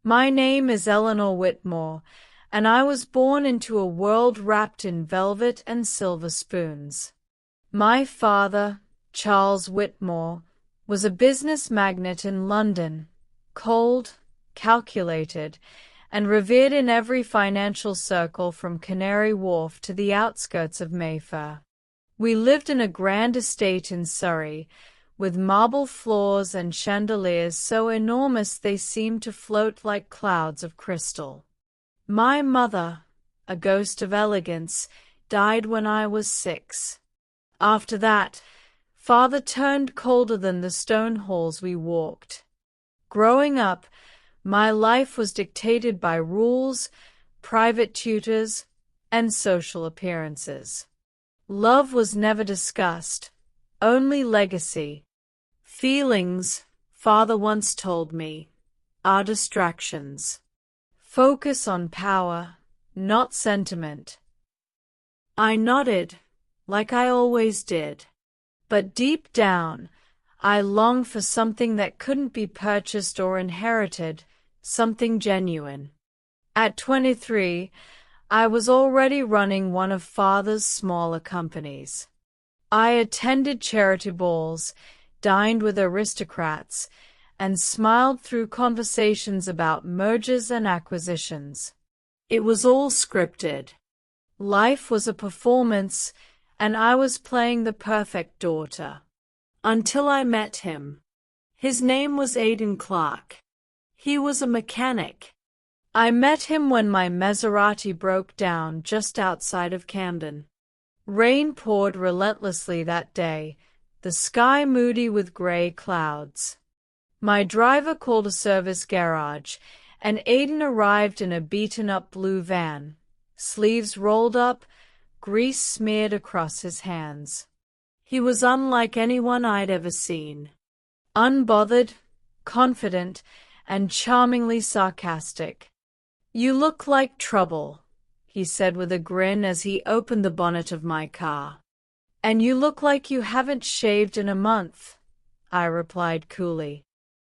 My name is Eleanor Whitmore, and I was born into a world wrapped in velvet and silver spoons. My father, Charles Whitmore, was a business magnate in London, cold, calculated, and revered in every financial circle from Canary Wharf to the outskirts of Mayfair. We lived in a grand estate in Surrey, with marble floors and chandeliers so enormous they seemed to float like clouds of crystal. My mother, a ghost of elegance, died when I was 6. After that, father turned colder than the stone halls we walked. Growing up, my life was dictated by rules, private tutors, and social appearances. Love was never discussed, only legacy. Feelings, father once told me, are distractions. Focus on power, not sentiment. I nodded, like I always did. But deep down, I longed for something that couldn't be purchased or inherited, something genuine. At 23, I was already running one of father's smaller companies. I attended charity balls, dined with aristocrats, and smiled through conversations about mergers and acquisitions. It was all scripted. Life was a performance, and I was playing the perfect daughter. Until I met him. His name was Aidan Clark. He was a mechanic. I met him when my Maserati broke down just outside of Camden. Rain poured relentlessly that day, the sky moody with gray clouds. My driver called a service garage, and Aidan arrived in a beaten-up blue van, sleeves rolled up, grease smeared across his hands. He was unlike anyone I'd ever seen. Unbothered, confident, and charmingly sarcastic. "You look like trouble," he said with a grin as he opened the bonnet of my car. "And you look like you haven't shaved in a month," I replied coolly.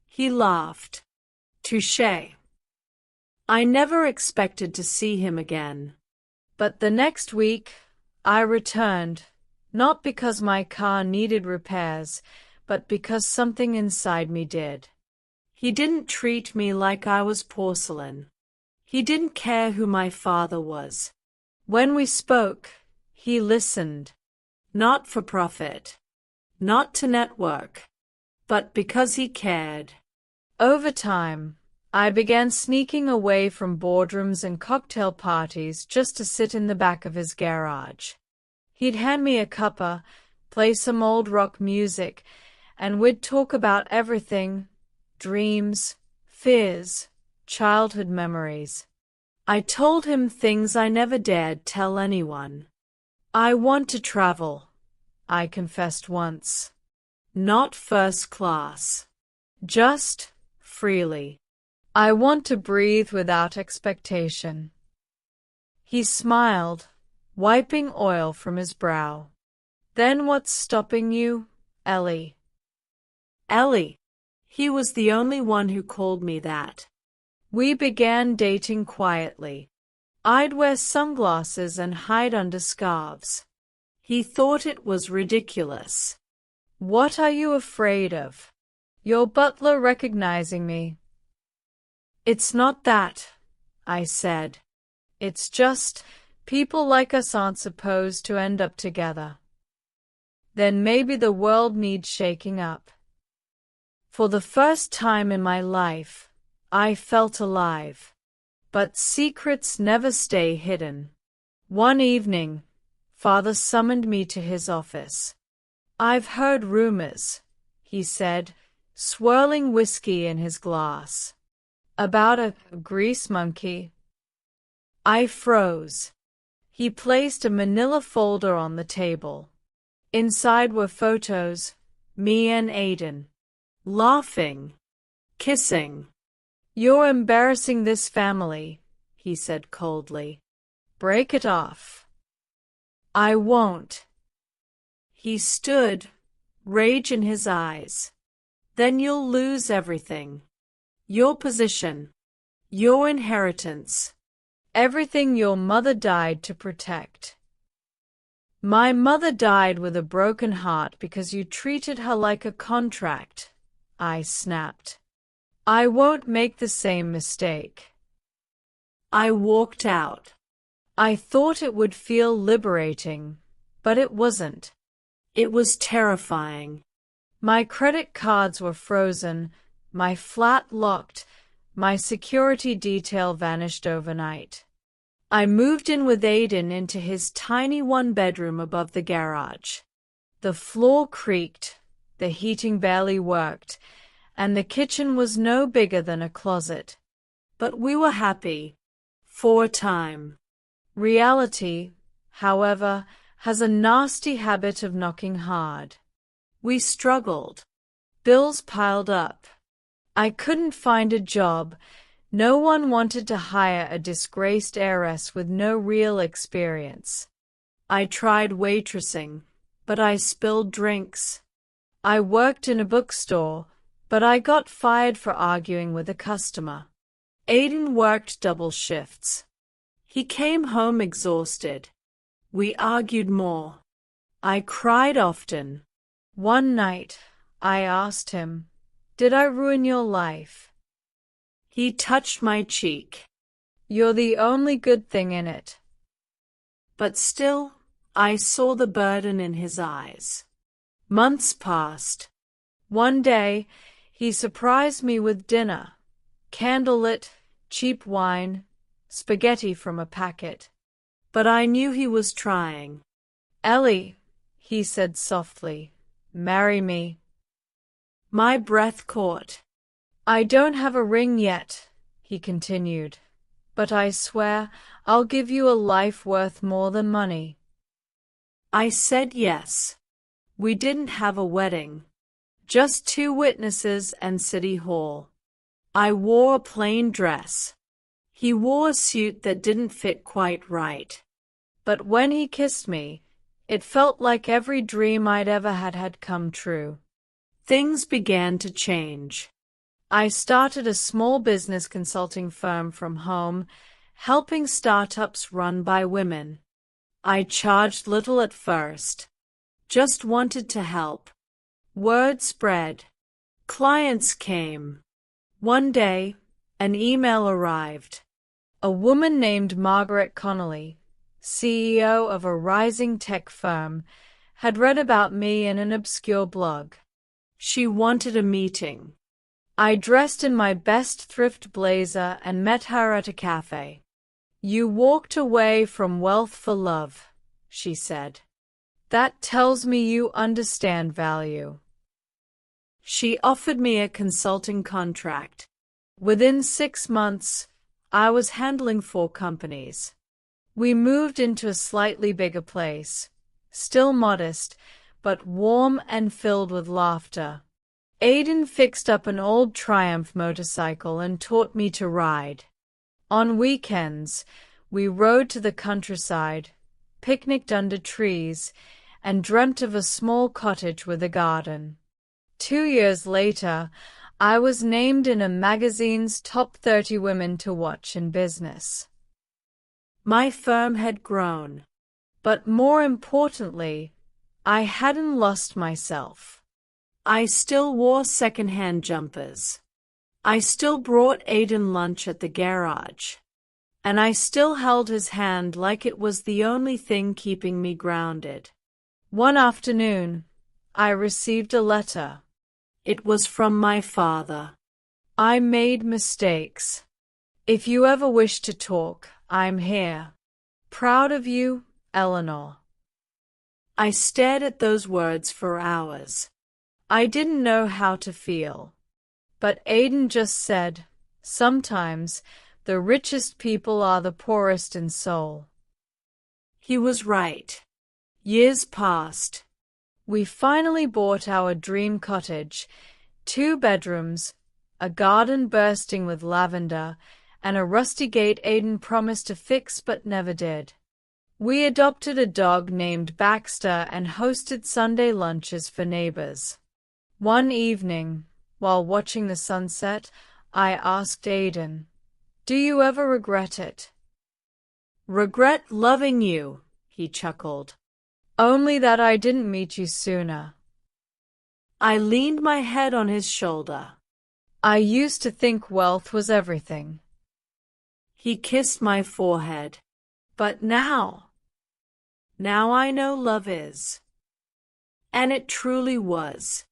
He laughed. Touché. I never expected to see him again. But the next week, I returned, not because my car needed repairs, but because something inside me did. He didn't treat me like I was porcelain. He didn't care who my father was. When we spoke, he listened. Not for profit. Not to network. But because he cared. Over time, I began sneaking away from boardrooms and cocktail parties just to sit in the back of his garage. He'd hand me a cuppa, play some old rock music, and we'd talk about everything: dreams, fears, childhood memories. I told him things I never dared tell anyone. "I want to travel," I confessed once. "Not first class. Just freely. I want to breathe without expectation." He smiled, wiping oil from his brow. "Then what's stopping you, Ellie?" Ellie. He was the only one who called me that. We began dating quietly. I'd wear sunglasses and hide under scarves. He thought it was ridiculous. "What are you afraid of? Your butler recognizing me?" "It's not that," I said. "It's just, people like us aren't supposed to end up together." Then maybe the world needs shaking up. For the first time in my life, I felt alive. But secrets never stay hidden. One evening, father summoned me to his office. "I've heard rumors," he said, swirling whiskey in his glass. "About a grease monkey." I froze. He placed a manila folder on the table. Inside were photos, me and Aidan. Laughing. Kissing. "You're embarrassing this family," he said coldly. "Break it off." "I won't." He stood, rage in his eyes. "Then you'll lose everything. Your position, Your inheritance. Everything your mother died to protect. My mother died with a broken heart because you treated her like a contract, I snapped. I won't make the same mistake. I walked out. I thought it would feel liberating, but it wasn't. It was terrifying. My credit cards were frozen, my flat locked, my security detail vanished overnight. I moved in with Aiden into his tiny one-bedroom above the garage. The floor creaked, the heating barely worked, and the kitchen was no bigger than a closet. But we were happy. For a time. Reality, however, has a nasty habit of knocking hard. We struggled. Bills piled up. I couldn't find a job. No one wanted to hire a disgraced heiress with no real experience. I tried waitressing, but I spilled drinks. I worked in a bookstore, but I got fired for arguing with a customer. Aiden worked double shifts. He came home exhausted. We argued more. I cried often. One night, I asked him, "Did I ruin your life?" He touched my cheek. "You're the only good thing in it." But still, I saw the burden in his eyes. Months passed. One day, he surprised me with dinner. Candlelit, cheap wine, spaghetti from a packet. But I knew he was trying. "Ellie," he said softly, "marry me." My breath caught. "I don't have a ring yet," he continued, "but I swear I'll give you a life worth more than money." I said yes. We didn't have a wedding. Just 2 witnesses and City Hall. I wore a plain dress. He wore a suit that didn't fit quite right. But when he kissed me, it felt like every dream I'd ever had come true. Things began to change. I started a small business consulting firm from home, helping startups run by women. I charged little at first. Just wanted to help. Word spread. Clients came. One day, an email arrived. A woman named Margaret Connolly, CEO of a rising tech firm, had read about me in an obscure blog. She wanted a meeting. I dressed in my best thrift blazer and met her at a cafe. "You walked away from wealth for love," she said. "That tells me you understand value." She offered me a consulting contract. Within 6 months, I was handling 4 companies. We moved into a slightly bigger place, still modest, but warm and filled with laughter. Aiden fixed up an old Triumph motorcycle and taught me to ride. On weekends, we rode to the countryside, picnicked under trees, and dreamt of a small cottage with a garden. 2 years later, I was named in a magazine's top 30 women to watch in business. My firm had grown. But more importantly, I hadn't lost myself. I still wore second-hand jumpers. I still brought Aiden lunch at the garage. And I still held his hand like it was the only thing keeping me grounded. One afternoon, I received a letter. It was from my father. "I made mistakes. If you ever wish to talk, I'm here. Proud of you, Eleanor." I stared at those words for hours. I didn't know how to feel. But Aiden just said, "Sometimes the richest people are the poorest in soul." He was right. Years passed. We finally bought our dream cottage, 2 bedrooms, a garden bursting with lavender, and a rusty gate Aiden promised to fix but never did. We adopted a dog named Baxter and hosted Sunday lunches for neighbors. One evening, while watching the sunset, I asked Aiden, Do you ever regret it? Regret loving you, he chuckled. Only that I didn't meet you sooner. I leaned my head on his shoulder. I used to think wealth was everything. He kissed my forehead. But now I know love is. And it truly was.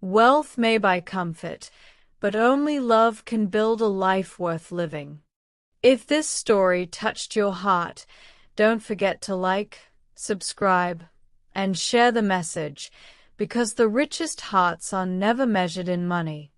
Wealth may buy comfort, but only love can build a life worth living. If this story touched your heart, don't forget to like, subscribe, and share the message, because the richest hearts are never measured in money.